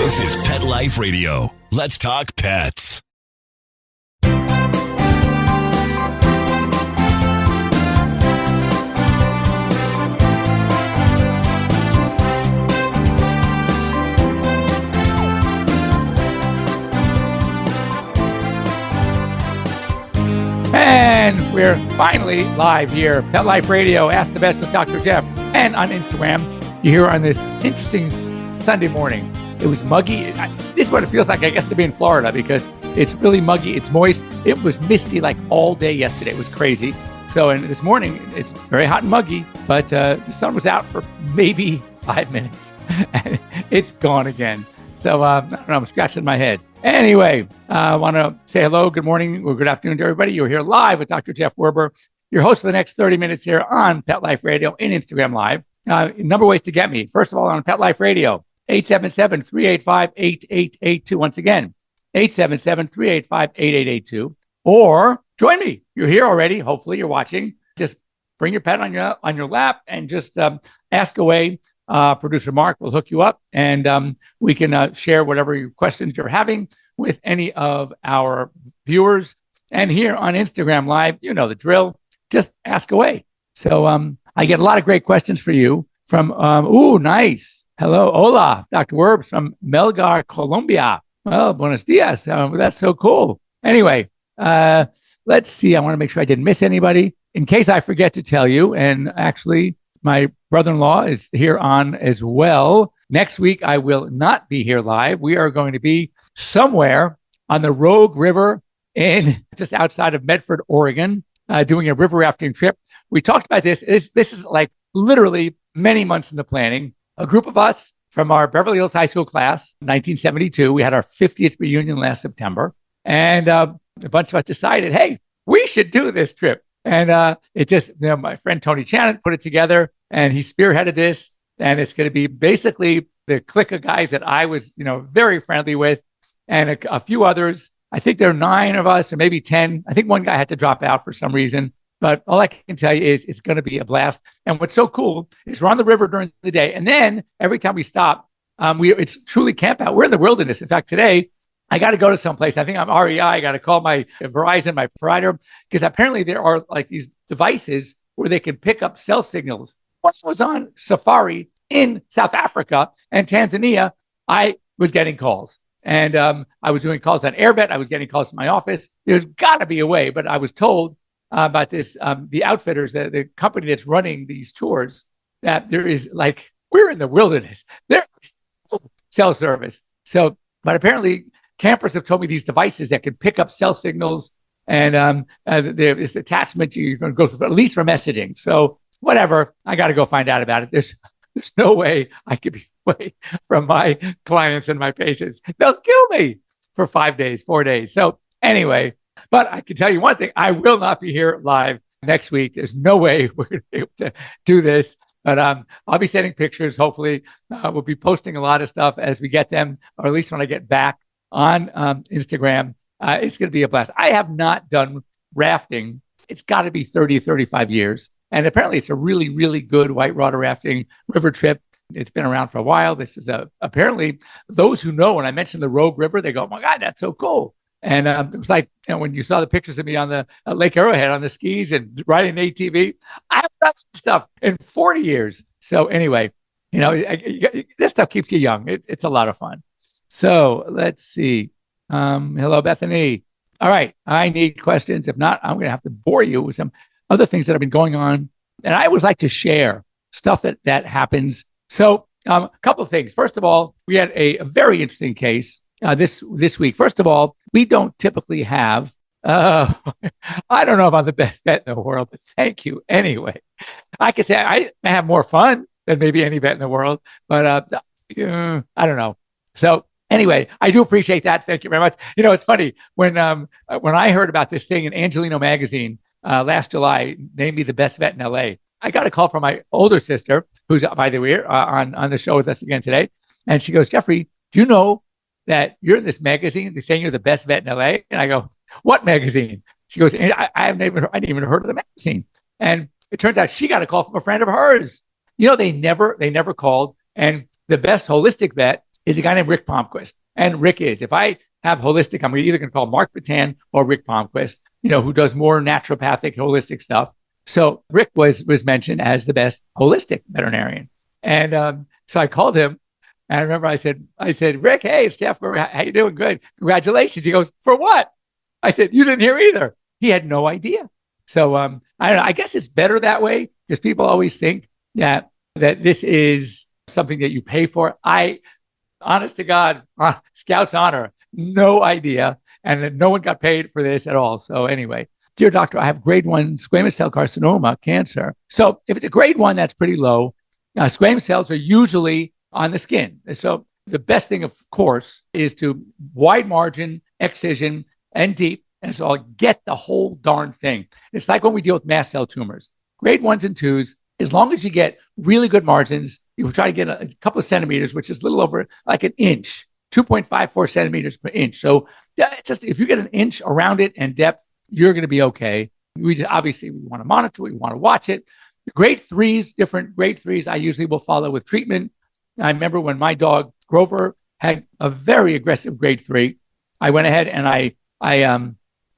This is Pet Life Radio. Let's talk pets. And we're finally live here, Pet Life Radio, Ask the Vets with Dr. Jeff, and on Instagram. You're here on this interesting Sunday morning. It was muggy. This is what it feels like, I guess, to be in Florida, because it's really muggy. It's moist. It was misty like all day yesterday. It was crazy. So, and this morning, it's very hot and muggy, but the sun was out for maybe 5 minutes, and it's gone again. So, I don't know, I'm scratching my head. Anyway, I want to say hello, good morning, or good afternoon to everybody. You're here live with Dr. Jeff Werber, your host for the next 30 minutes here on Pet Life Radio and Instagram Live. A number of ways to get me. First of all, on Pet Life Radio, 877-385-8882. Once again, 877-385-8882. Or join me. You're here already. Hopefully you're watching. Just bring your pet on your lap and just ask away. Producer Mark will hook you up, and we can share whatever questions you're having with any of our viewers. And here on Instagram Live, you know the drill. Just ask away. So I get a lot of great questions for you from, nice. Hello, hola, Dr. Werbs from Melgar, Colombia. Well, buenos dias. That's so cool. Anyway, let's see. I want to make sure I didn't miss anybody. In case I forget to tell you, and actually, my brother-in-law is here on as well. Next week, I will not be here live. We are going to be somewhere on the Rogue River in just outside of Medford, Oregon, doing a river rafting trip. We talked about this. This is like literally many months in the planning. A group of us from our Beverly Hills High School class, 1972, we had our 50th reunion last September. And a bunch of us decided, hey, we should do this trip. And it just, my friend Tony Channon put it together, and he spearheaded this. And it's going to be basically the clique of guys that I was, very friendly with, and a few others. I think there are 9 of us, or maybe 10. I think one guy had to drop out for some reason. But all I can tell you is it's going to be a blast. And what's so cool is we're on the river during the day. And then every time we stop, it's truly camp out. We're in the wilderness. In fact, today, I got to go to someplace. I think I'm REI. I got to call my Verizon, my provider, because apparently there are like these devices where they can pick up cell signals. When I was on safari in South Africa and Tanzania, I was getting calls. And I was doing calls on AirBet. I was getting calls from my office. There's got to be a way. But I was told about this, the outfitters, the company that's running these tours, that there is like, we're in the wilderness. There's cell service. So, but apparently, campers have told me these devices that can pick up cell signals, and there is attachment you're going to go through, at least for messaging. So whatever, I got to go find out about it. There's no way I could be away from my clients and my patients. They'll kill me for 5 days, 4 days. So anyway, but I can tell you one thing, I will not be here live next week. There's no way we're going to be able to do this. But I'll be sending pictures. Hopefully, we'll be posting a lot of stuff as we get them, or at least when I get back on Instagram. It's going to be a blast. I have not done rafting. It's got to be 30, 35 years. And apparently it's a really, really good whitewater rafting river trip. It's been around for a while. This is apparently those who know, when I mentioned the Rogue River, they go, oh my God, that's so cool. And it was like, when you saw the pictures of me on the Lake Arrowhead on the skis and riding an ATV, I have done some stuff in 40 years. So anyway, this stuff keeps you young. It's a lot of fun. So let's see. Hello, Bethany. All right. I need questions. If not, I'm going to have to bore you with some other things that have been going on. And I always like to share stuff that happens. So a couple of things. First of all, we had a very interesting case this week. First of all, we don't typically have, I don't know if I'm the best vet in the world, but thank you anyway. I could say I have more fun than maybe any vet in the world, but I don't know. So anyway, I do appreciate that. Thank you very much. It's funny when I heard about this thing in Angelino magazine last July, named me the best vet in LA. I got a call from my older sister, who's, by the way, on the show with us again today. And she goes, Jeffrey, do you know that you're in this magazine? They're saying you're the best vet in LA. And I go, what magazine? She goes, I didn't even heard of the magazine. And it turns out she got a call from a friend of hers. They never called. And the best holistic vet is a guy named Rick Palmquist. And Rick is, if I have holistic, I'm either going to call Mark Patan or Rick Palmquist, who does more naturopathic, holistic stuff. So Rick was mentioned as the best holistic veterinarian. And so I called him. And I remember I said, Rick, hey, it's Jeff. How you doing? Good. Congratulations. He goes, for what? I said, you didn't hear either. He had no idea. So I don't know. I guess it's better that way because people always think that this is something that you pay for. Honest to God, Scout's honor, no idea. And no one got paid for this at all. So anyway, dear doctor, I have grade 1 squamous cell carcinoma, cancer. So if it's a grade 1, that's pretty low. Squamous cells are usually on the skin. So the best thing, of course, is to wide margin, excision, and deep. And so I'll get the whole darn thing. It's like when we deal with mast cell tumors. Grade 1s and 2s, as long as you get really good margins, you try to get a couple of centimeters, which is a little over like an inch, 2.54 centimeters per inch. So just if you get an inch around it and depth, you're going to be okay. Obviously, we want to monitor it. We want to watch it. Grade 3s, different grade 3s, I usually will follow with treatment. I remember when my dog, Grover, had a very aggressive grade 3, I went ahead and I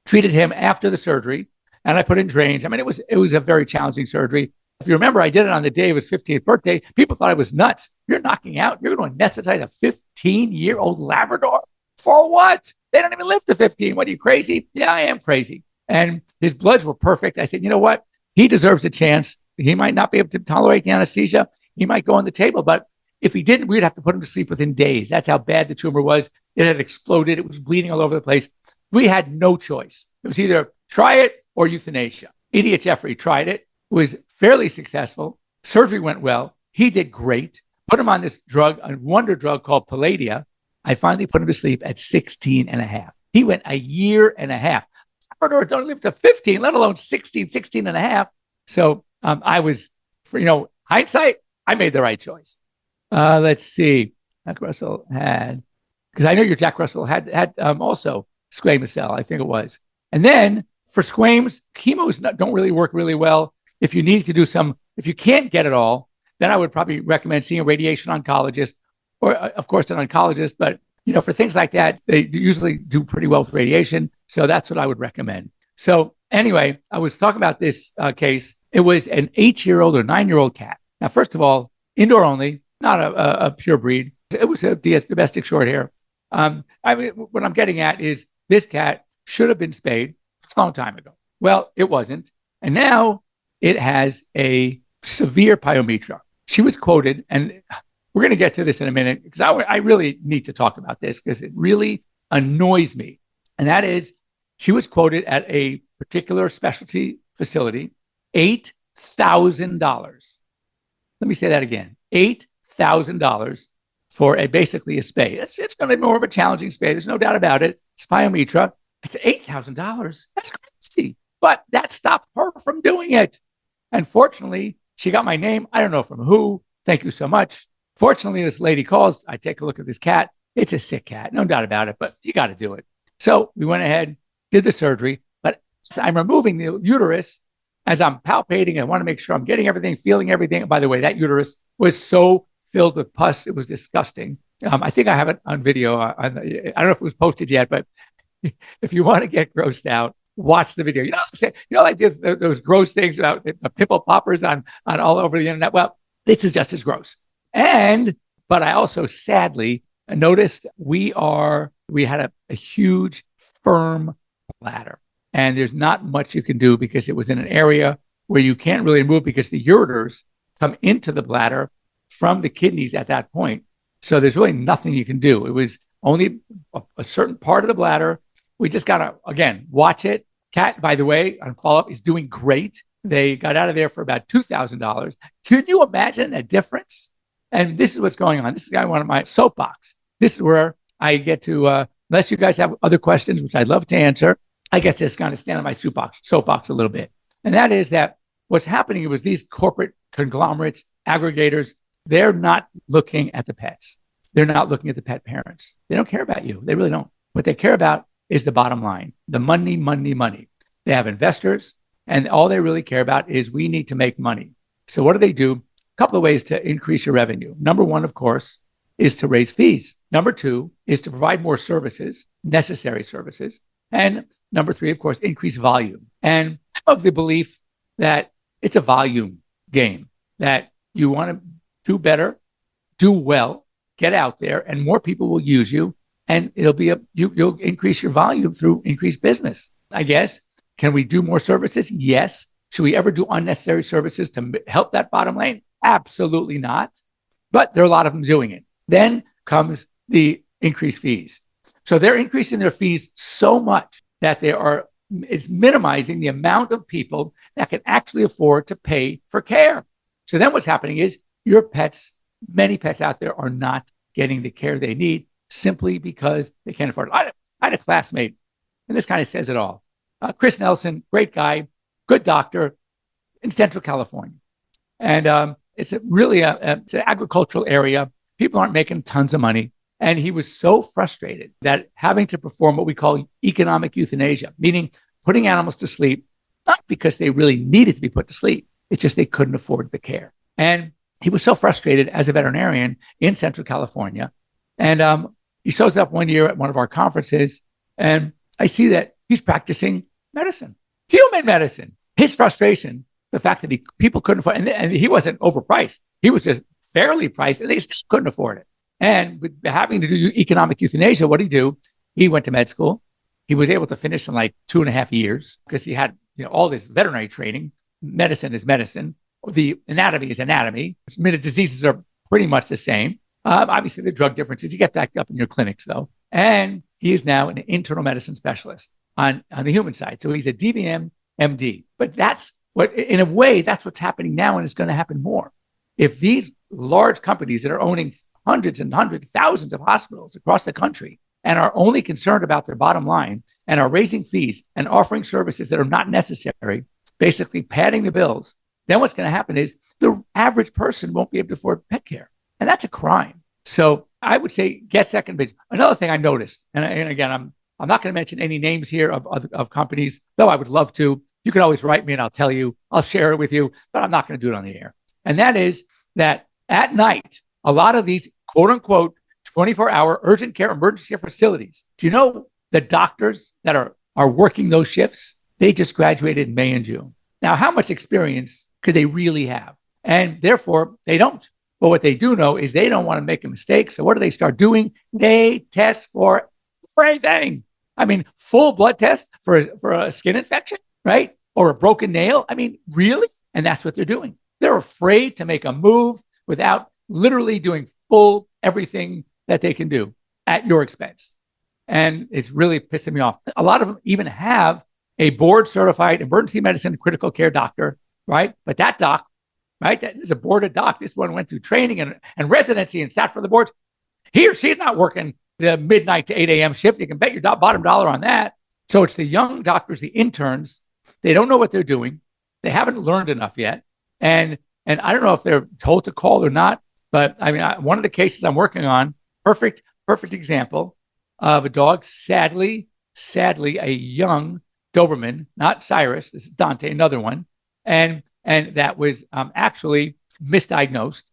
treated him after the surgery and I put in drains. I mean, it was a very challenging surgery. If you remember, I did it on the day of his 15th birthday. People thought I was nuts. You're knocking out. You're going to anesthetize a 15-year-old Labrador? For what? They don't even live to 15. What, are you crazy? Yeah, I am crazy. And his bloods were perfect. I said, you know what? He deserves a chance. He might not be able to tolerate the anesthesia. He might go on the table. But if he didn't, we'd have to put him to sleep within days. That's how bad the tumor was. It had exploded. It was bleeding all over the place. We had no choice. It was either try it or euthanasia. Idiot Jeffrey tried it. Was fairly successful. Surgery went well. He did great. Put him on this drug, a wonder drug called Palladia. I finally put him to sleep at 16 and a half. He went a year and a half. Labradors don't live to 15, let alone 16 and a half. So I was, hindsight, I made the right choice. Let's see. Jack Russell had, because I know your Jack Russell had also squamous cell, I think it was. And then for squames, chemos don't really work really well. If you need to do if you can't get it all, then I would probably recommend seeing a radiation oncologist or, of course, an oncologist. But, for things like that, they usually do pretty well with radiation. So that's what I would recommend. So anyway, I was talking about this case. It was an 8-year-old or 9-year-old cat. Now, first of all, indoor only, not a pure breed. It was a domestic short hair. What I'm getting at is this cat should have been spayed a long time ago. Well, it wasn't. And now it has a severe pyometra. She was quoted, and we're going to get to this in a minute because I really need to talk about this because it really annoys me. And that is, she was quoted at a particular specialty facility, $8,000. Let me say that again, $8,000 for basically a spay. It's going to be more of a challenging spay. There's no doubt about it. It's pyometra. It's $8,000. That's crazy. But that stopped her from doing it. And fortunately, she got my name. I don't know from who. Thank you so much. Fortunately, this lady calls. I take a look at this cat. It's a sick cat. No doubt about it, but you got to do it. So we went ahead, did the surgery. But as I'm removing the uterus, as I'm palpating, I want to make sure I'm getting everything, feeling everything. And by the way, that uterus was so filled with pus. It was disgusting. I think I have it on video. I don't know if it was posted yet, but if you want to get grossed out, watch the video. Like those gross things about the pimple poppers on all over the internet. Well, this is just as gross. But I also sadly noticed we had a huge firm bladder, and there's not much you can do because it was in an area where you can't really move because the ureters come into the bladder from the kidneys at that point. So there's really nothing you can do. It was only a certain part of the bladder. We just got to, again, watch it. Cat, by the way, on follow-up is doing great. They got out of there for about $2,000. Can you imagine the difference? And this is what's going on. This is one of my soapbox. This is where I get to, unless you guys have other questions, which I'd love to answer, I get to just kind of stand on my soapbox a little bit. And that is that what's happening was these corporate conglomerates, aggregators, they're not looking at the pets. They're not looking at the pet parents. They don't care about you. They really don't. What they care about is the bottom line, the money. They have investors, and all they really care about is we need to make money. So what do? A couple of ways to increase your revenue. Number one, of course, is to raise fees. Number 2 is to provide more services, necessary services. And number 3, of course, increase volume. And I'm of the belief that it's a volume game, that you want to do better, do well, get out there, and more people will use you. And it'll be you'll increase your volume through increased business. I guess. Can we do more services? Yes. Should we ever do unnecessary services to help that bottom line? Absolutely not. But there are a lot of them doing it. Then comes the increased fees. So they're increasing their fees so much that it's minimizing the amount of people that can actually afford to pay for care. So then what's happening is many pets out there are not getting the care they need simply because they can't afford it. I had a classmate, and this kind of says it all. Chris Nelson, great guy, good doctor in Central California. And it's it's an agricultural area. People aren't making tons of money. And he was so frustrated that having to perform what we call economic euthanasia, meaning putting animals to sleep, not because they really needed to be put to sleep. It's just they couldn't afford the care. And he was so frustrated as a veterinarian in Central California. And he shows up one year at one of our conferences, and I see that he's practicing medicine, human medicine. His frustration, the fact that people couldn't afford it, and he wasn't overpriced. He was just fairly priced, and they still couldn't afford it. And with having to do economic euthanasia, what did he do? He went to med school. He was able to finish in like 2.5 years because he had all this veterinary training. Medicine is medicine. The anatomy is anatomy. The diseases are pretty much the same. Obviously, the drug differences, you get back up in your clinics, though. And he is now an internal medicine specialist on the human side. So he's a DVM MD. But in a way, that's what's happening now, and it's going to happen more. If these large companies that are owning hundreds and hundreds, thousands of hospitals across the country and are only concerned about their bottom line and are raising fees and offering services that are not necessary, basically padding the bills, then what's going to happen is the average person won't be able to afford pet care. And that's a crime. So I would say get second base. Another thing I noticed, and again, I'm not going to mention any names here of companies, though I would love to. You can always write me and I'll tell you, I'll share it with you, but I'm not going to do it on the air. And that is that at night, a lot of these quote unquote 24-hour urgent care, emergency care facilities, do you know the doctors that are working those shifts? They just graduated in May and June. Now, how much experience could they really have? And therefore, they don't. But what they do know is they don't want to make a mistake. So what do they start doing? They test for everything. I mean, full blood test for a skin infection, right? Or a broken nail. I mean, really? And that's what they're doing. They're afraid to make a move without literally doing full everything that they can do at your expense. And it's really pissing me off. A lot of them even have a board-certified emergency medicine critical care doctor, right? But that doc, right, that is a boarded doc. This one went through training and residency and sat for the boards. He or she's not working the midnight to 8 a.m. shift. You can bet your bottom dollar on that. So it's the young doctors, the interns. They don't know what they're doing. They haven't learned enough yet. And I don't know if they're told to call or not, but I mean, one of the cases I'm working on, perfect example of a dog, sadly, a young Doberman, not Cyrus, this is Dante, another one, and that was actually misdiagnosed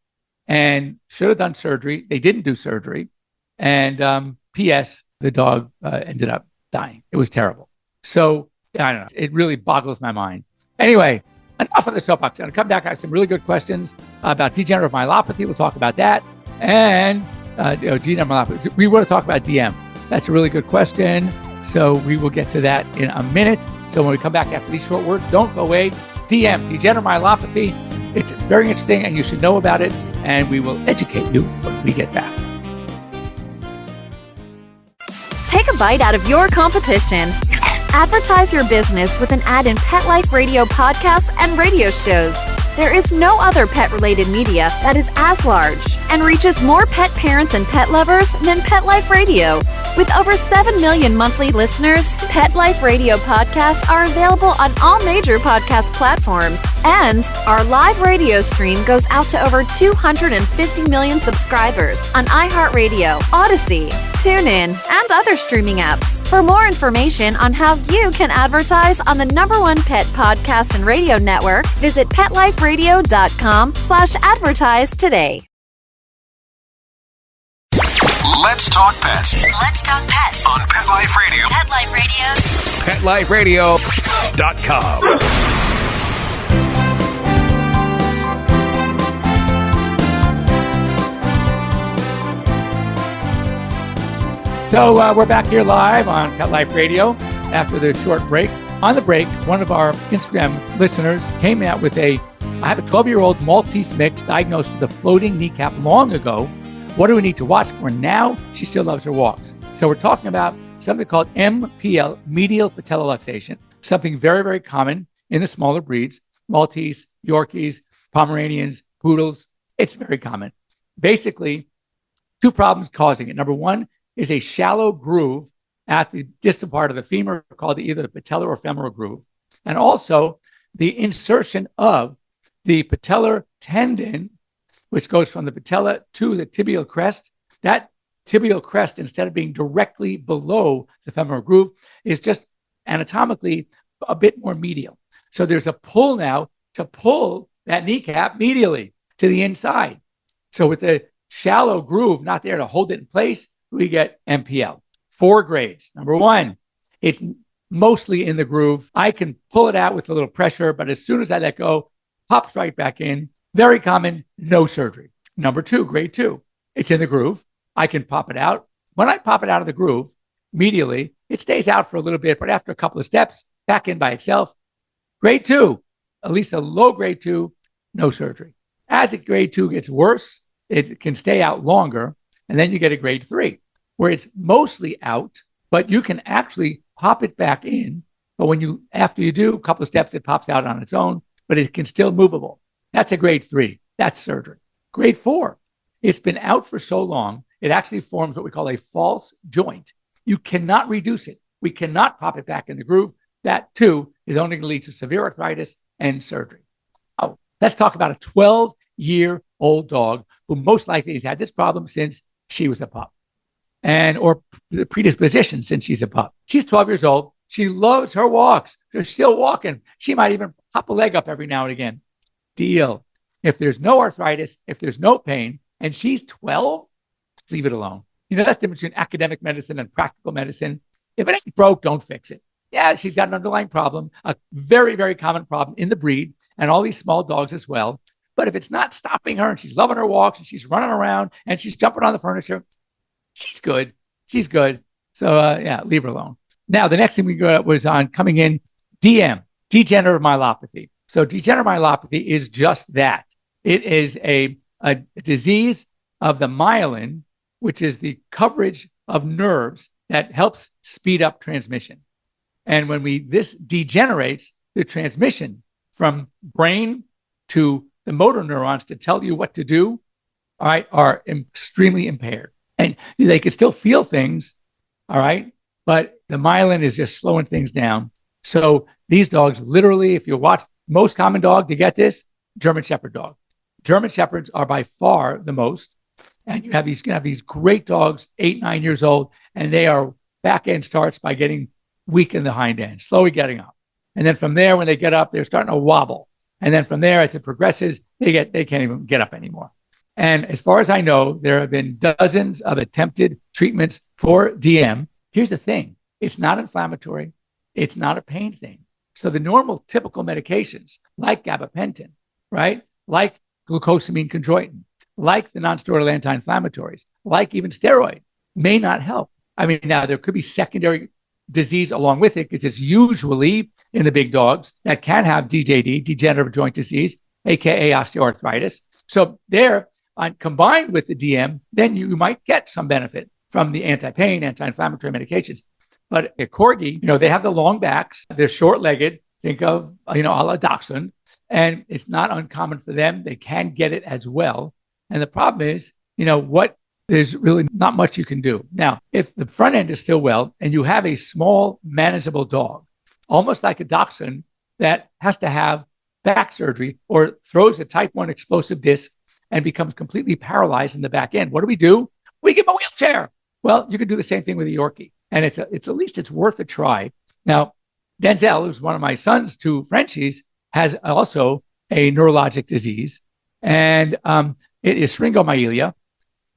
and should have done surgery. They didn't do surgery. And P.S., the dog ended up dying. It was terrible. So I don't know. It really boggles my mind. Anyway, enough of the soapbox. I'm going to come back. I have some really good questions about degenerative myelopathy. We'll talk about that. And degenerative myelopathy. We want to talk about DM. That's a really good question. So we will get to that in a minute. So when we come back after these short words, don't go away. DM, degenerative myelopathy. It's very interesting and you should know about it. And we will educate you when we get back. Take a bite out of your competition. Advertise your business with an ad in Pet Life Radio podcasts and radio shows. There is no other pet-related media that is as large and reaches more pet parents and pet lovers than Pet Life Radio. With over 7 million monthly listeners, Pet Life Radio podcasts are available on all major podcast platforms. And our live radio stream goes out to over 250 million subscribers on iHeartRadio, Odyssey, TuneIn, and other streaming apps. For more information on how you can advertise on the #1 pet podcast and radio network, visit PetLifeRadio.com/advertise today. Let's talk pets Let's talk pets on Pet Life Radio. Pet Life Radio. PetLifeRadio.com. So we're back here live on Pet Life Radio after the short break. On the break, one of our Instagram listeners came out with I have a 12-year-old Maltese mix diagnosed with a floating kneecap long ago. What do we need to watch for now? She still loves her walks. So we're talking about something called MPL, medial patelloluxation, something very, very common in the smaller breeds, Maltese, Yorkies, Pomeranians, Poodles. It's very common. Basically, two problems causing it. Number one is a shallow groove at the distal part of the femur called either the patellar or femoral groove. And also the insertion of the patellar tendon, which goes from the patella to the tibial crest. That tibial crest, instead of being directly below the femoral groove, is just anatomically a bit more medial. So there's a pull now to pull that kneecap medially to the inside. So with the shallow groove not there to hold it in place, we get MPL. 4 grades. Number one, it's mostly in the groove. I can pull it out with a little pressure, but as soon as I let go, pops right back in. Very common, no surgery. Number 2, grade 2, it's in the groove. I can pop it out. When I pop it out of the groove, medially, it stays out for a little bit, but after a couple of steps, back in by itself. Grade 2, at least a low grade 2, no surgery. As a grade 2 gets worse, it can stay out longer, and then you get a grade 3, where it's mostly out, but you can actually pop it back in. But after you do a couple of steps, it pops out on its own, but it can still movable. That's a grade 3. That's surgery. Grade 4, it's been out for so long, it actually forms what we call a false joint. You cannot reduce it. We cannot pop it back in the groove. That, too, is only going to lead to severe arthritis and surgery. Oh, let's talk about a 12-year-old dog who most likely has had this problem since she was a pup, or the predisposition since she's a pup. She's 12 years old. She loves her walks. She's still walking. She might even hop a leg up every now and again. Deal. If there's no arthritis, if there's no pain, and she's 12, leave it alone. That's the difference between academic medicine and practical medicine. If it ain't broke, don't fix it. Yeah, she's got an underlying problem, a very, very common problem in the breed and all these small dogs as well. But if it's not stopping her and she's loving her walks and she's running around and she's jumping on the furniture, she's good. She's good. So, leave her alone. Now, the next thing we got was on coming in DM, degenerative myelopathy. So degenerative myelopathy is just that. It is a disease of the myelin, which is the coverage of nerves that helps speed up transmission. And when this degenerates, the transmission from brain to the motor neurons to tell you what to do, all right, are extremely impaired. And they can still feel things, all right, but the myelin is just slowing things down. So these dogs, literally, if you watch most common dog to get this, German Shepherd dog. German Shepherds are by far the most. And you can have these great dogs, 8, 9 years old, and they are back end starts by getting weak in the hind end, slowly getting up. And then from there, when they get up, they're starting to wobble. And then from there, as it progresses, they can't even get up anymore. And as far as I know, there have been dozens of attempted treatments for DM. Here's the thing. It's not inflammatory. It's not a pain thing. So the normal typical medications like gabapentin, right? Like glucosamine chondroitin, like the non-steroidal anti-inflammatories, like even steroid may not help. I mean, now there could be secondary disease along with it because it's usually in the big dogs that can have DJD, degenerative joint disease, aka osteoarthritis. So there, combined with the DM, then you might get some benefit from the anti-pain, anti-inflammatory medications. But a corgi, they have the long backs, they're short-legged, think of, a la dachshund, and it's not uncommon for them. They can get it as well. And the problem is, there's really not much you can do. Now, if the front end is still well and you have a small, manageable dog, almost like a dachshund that has to have back surgery or throws a type 1 explosive disc and becomes completely paralyzed in the back end, what do? We give them a wheelchair. Well, you can do the same thing with a Yorkie. And it's at least it's worth a try. Now, Denzel, who's one of my son's 2 Frenchies, has also a neurologic disease. And it is syringomyelia.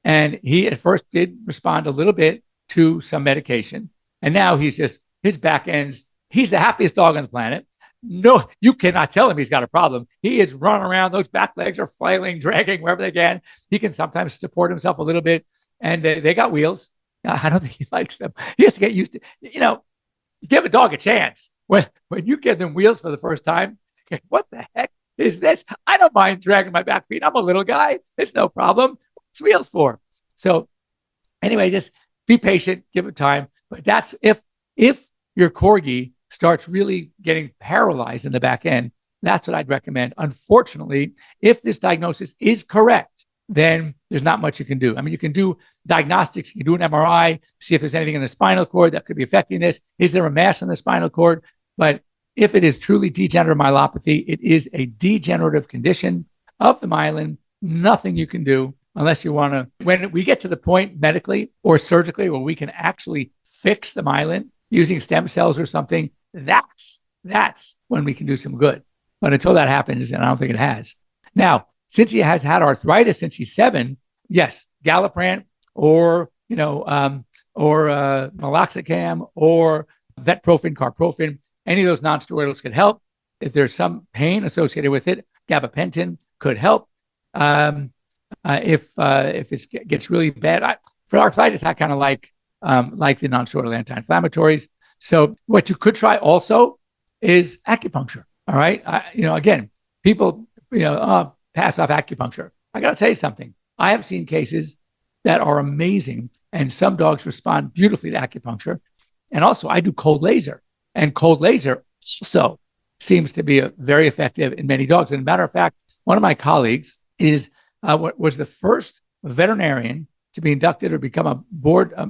And he at first did respond a little bit to some medication. And now his back ends, he's the happiest dog on the planet. No, you cannot tell him he's got a problem. He is running around. Those back legs are flailing, dragging wherever they can. He can sometimes support himself a little bit. And they got wheels. I don't think he likes them. He has to get used to, give a dog a chance. When you give them wheels for the first time, what the heck is this? I don't mind dragging my back feet. I'm a little guy. It's no problem. What's wheels for? So anyway, just be patient, give it time. But that's if your corgi starts really getting paralyzed in the back end, that's what I'd recommend. Unfortunately, if this diagnosis is correct, then there's not much you can do. I mean, you can do diagnostics, you can do an MRI, see if there's anything in the spinal cord that could be affecting this. Is there a mass in the spinal cord? But if it is truly degenerative myelopathy, it is a degenerative condition of the myelin. Nothing you can do unless you want to. When we get to the point medically or surgically where we can actually fix the myelin using stem cells or something, that's when we can do some good. But until that happens, and I don't think it has. Now, since he has had arthritis since he's 7, yes, Galliprant or meloxicam or vetprofen, carprofen, any of those nonsteroidals could help. If there's some pain associated with it, gabapentin could help. If it gets really bad, for arthritis, I kind of like the nonsteroidal anti-inflammatories. So what you could try also is acupuncture. All right. Again, people, pass off acupuncture. I got to tell you something. I have seen cases that are amazing, and some dogs respond beautifully to acupuncture. And also, I do cold laser, and cold laser also seems to be very effective in many dogs. And as a matter of fact, one of my colleagues was the first veterinarian to be inducted or become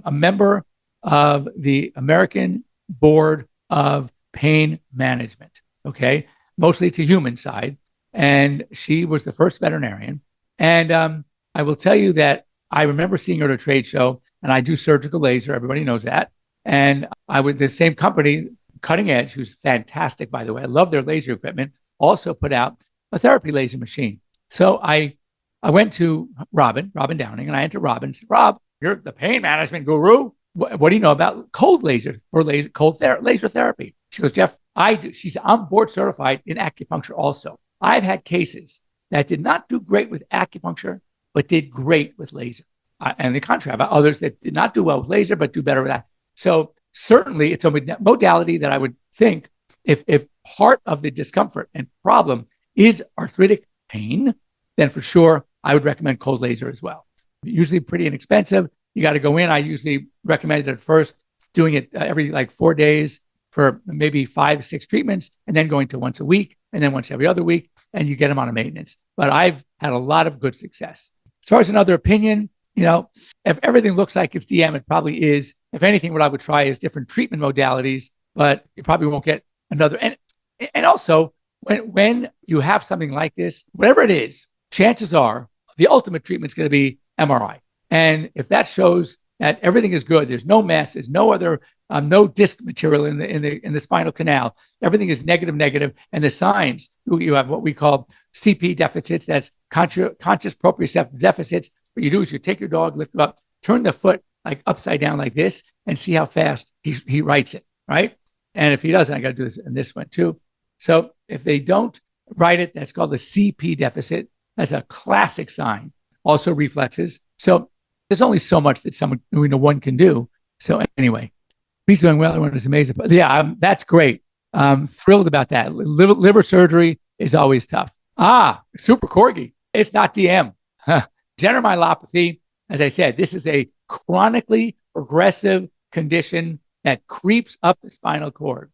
a member of the American Board of Pain Management. Okay, mostly to human side. And she was the first veterinarian. And I will tell you that I remember seeing her at a trade show, and I do surgical laser. Everybody knows that. And I with the same company, Cutting Edge, who's fantastic, by the way. I love their laser equipment, also put out a therapy laser machine. So I went to Robin Downing, and I entered Robin and said, Rob, you're the pain management guru. What do you know about cold laser or laser therapy? She goes, Jeff, I do. I'm board certified in acupuncture also. I've had cases that did not do great with acupuncture, but did great with laser. And the contrary, about others that did not do well with laser, but do better with that. So certainly it's a modality that I would think if part of the discomfort and problem is arthritic pain, then for sure, I would recommend cold laser as well. Usually pretty inexpensive. You got to go in. I usually recommend it at first, doing it every 4 days for maybe 5-6 treatments, and then going to once a week, and then once every other week, and you get them on a maintenance. But I've had a lot of good success. As far as another opinion, if everything looks like it's DM, it probably is. If anything, what I would try is different treatment modalities, but you probably won't get another. And also, when you have something like this, whatever it is, chances are the ultimate treatment is going to be MRI. And if that shows that everything is good, there's no mess, there's no other, no disc material in the spinal canal, everything is negative, and the signs, you have what we call CP deficits, that's conscious proprioceptive deficits. What you do is you take your dog, lift him up, turn the foot upside down like this, and see how fast he writes it, right? And if he doesn't, I got to do this in this one too. So if they don't write it, that's called the CP deficit. That's a classic sign. Also reflexes. So there's only so much that one can do. So anyway, he's doing well. Everyone is amazing. But yeah, that's great. Thrilled about that. Liver surgery is always tough. Super corgi. It's not DM. Degenerative myelopathy, as I said, this is a chronically progressive condition that creeps up the spinal cord.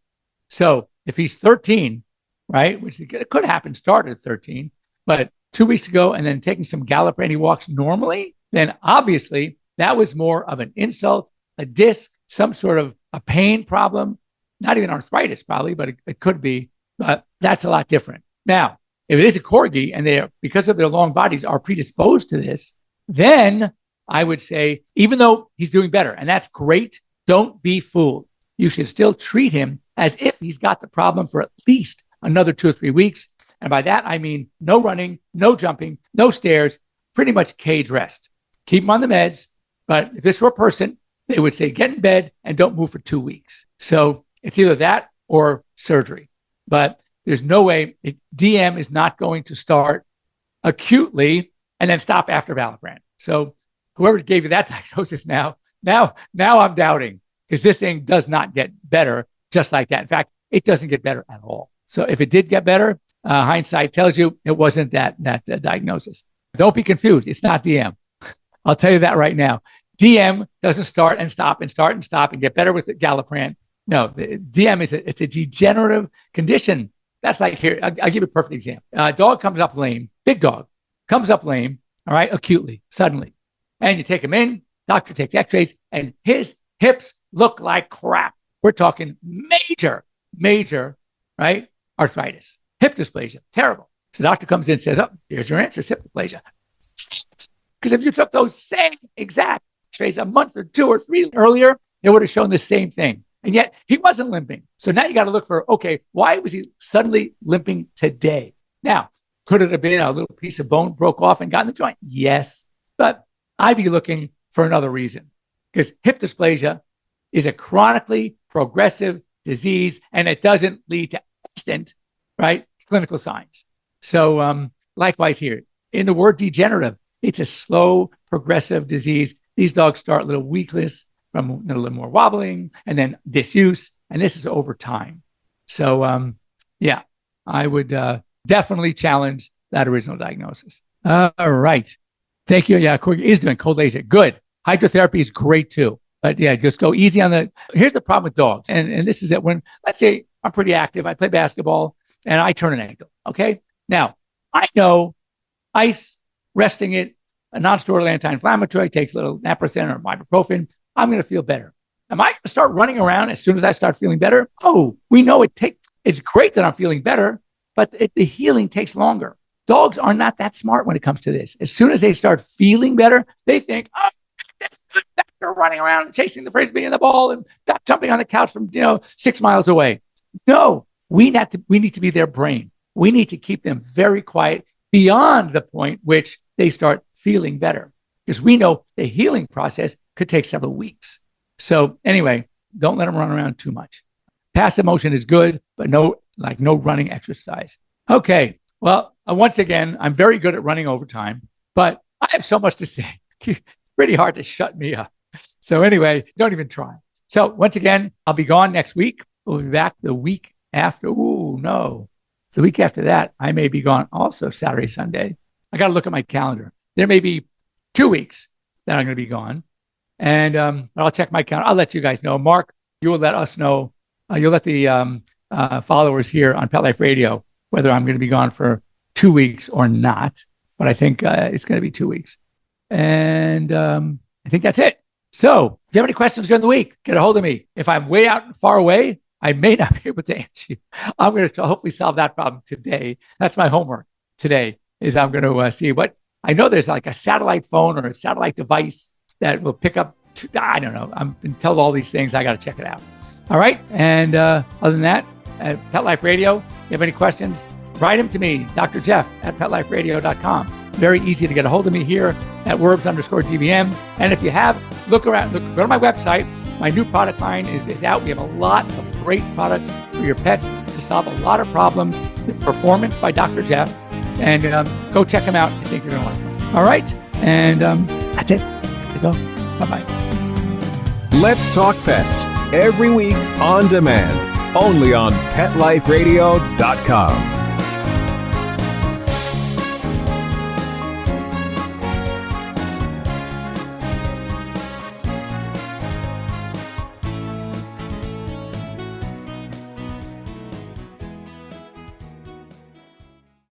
So if he's 13, right, which it could happen, started at 13, but 2 weeks ago, and then taking some Galliprant, he walks normally, then obviously that was more of an insult, a disc, some sort of a pain problem, not even arthritis probably, but it could be, but that's a lot different. Now, if it is a corgi and they are, because of their long bodies, are predisposed to this, then I would say, even though he's doing better, and that's great, don't be fooled. You should still treat him as if he's got the problem for at least another 2 or 3 weeks. And by that, I mean no running, no jumping, no stairs, pretty much cage rest. keep them on the meds. But if this were a person, they would say, get in bed and don't move for 2 weeks. So it's either that or surgery. But there's no way DM is not going to start acutely and then stop after Valipran. So whoever gave you that diagnosis now I'm doubting, because this thing does not get better just like that. In fact, it doesn't get better at all. So if it did get better, hindsight tells you it wasn't that diagnosis. Don't be confused. It's not DM. I'll tell you that right now. DM doesn't start and stop and start and stop and get better with Galliprant. No, the DM it's a degenerative condition. That's like here. I'll give you a perfect example. Dog comes up lame, big dog comes up lame, all right, acutely, suddenly. And you take him in, doctor takes x-rays, and his hips look like crap. We're talking major, right, arthritis, hip dysplasia, terrible. So the doctor comes in and says, oh, here's your answer, hip dysplasia. Because if you took those same exact x-rays a month or 2 or 3 earlier, it would have shown the same thing. And yet he wasn't limping. So now you got to look for, okay, why was he suddenly limping today? Now, could it have been a little piece of bone broke off and got in the joint? Yes. But I'd be looking for another reason, because hip dysplasia is a chronically progressive disease and it doesn't lead to instant, right, clinical signs. So likewise here, in the word degenerative, it's a slow progressive disease. These dogs start a little weakness, from a little more wobbling, and then disuse, and this is over time. So, yeah, I would definitely challenge that original diagnosis. All right. Thank you. Yeah, Corey is doing cold laser. Good. Hydrotherapy is great too. But yeah, just go easy on the... Here's the problem with dogs, and this is that when, let's say I'm pretty active, I play basketball, and I turn an ankle, okay? Now, I know ice, resting it, a non-steroidal anti-inflammatory, takes a little naproxen or ibuprofen, I'm going to feel better. Am I going to start running around as soon as I start feeling better? Oh, we know it's great that I'm feeling better, but the healing takes longer. Dogs are not that smart when it comes to this. As soon as they start feeling better, they think, oh, they're running around and chasing the frisbee and the ball and jumping on the couch from 6 miles away. No, we need to be their brain. We need to keep them very quiet beyond the point which they start feeling better, because we know the healing process could take several weeks. So anyway, don't let them run around too much. Passive motion is good, but no running exercise. Okay. Well, once again, I'm very good at running over time, but I have so much to say. It's pretty hard to shut me up. So anyway, don't even try. So once again, I'll be gone next week. We'll be back the week after. Ooh, no. The week after that, I may be gone also Saturday, Sunday. I got to look at my calendar. There may be 2 weeks that I'm going to be gone. And I'll check my calendar. I'll let you guys know. Mark, you will let us know. You'll let the followers here on Pet Life Radio whether I'm going to be gone for 2 weeks or not. But I think it's going to be 2 weeks. And I think that's it. So if you have any questions during the week, get a hold of me. If I'm way out and far away, I may not be able to answer you. I'm going to hopefully solve that problem today. That's my homework today, is I'm going to see what, I know there's like a satellite phone or a satellite device that will pick up, I don't know. I'm been told all these things. I got to check it out. All right. And other than that, at Pet Life Radio, if you have any questions, write them to me, Dr. Jeff at PetLifeRadio.com. Very easy to get a hold of me here at Werbs_DVM. And if you have, look around, go to my website. My new product line is out. We have a lot of great products for your pets to solve a lot of problems. The Performance by Dr. Jeff. And go check them out. I think you're going to like them. All right. And that's it. Go. Bye-bye. Let's Talk Pets, every week on demand, only on PetLifeRadio.com.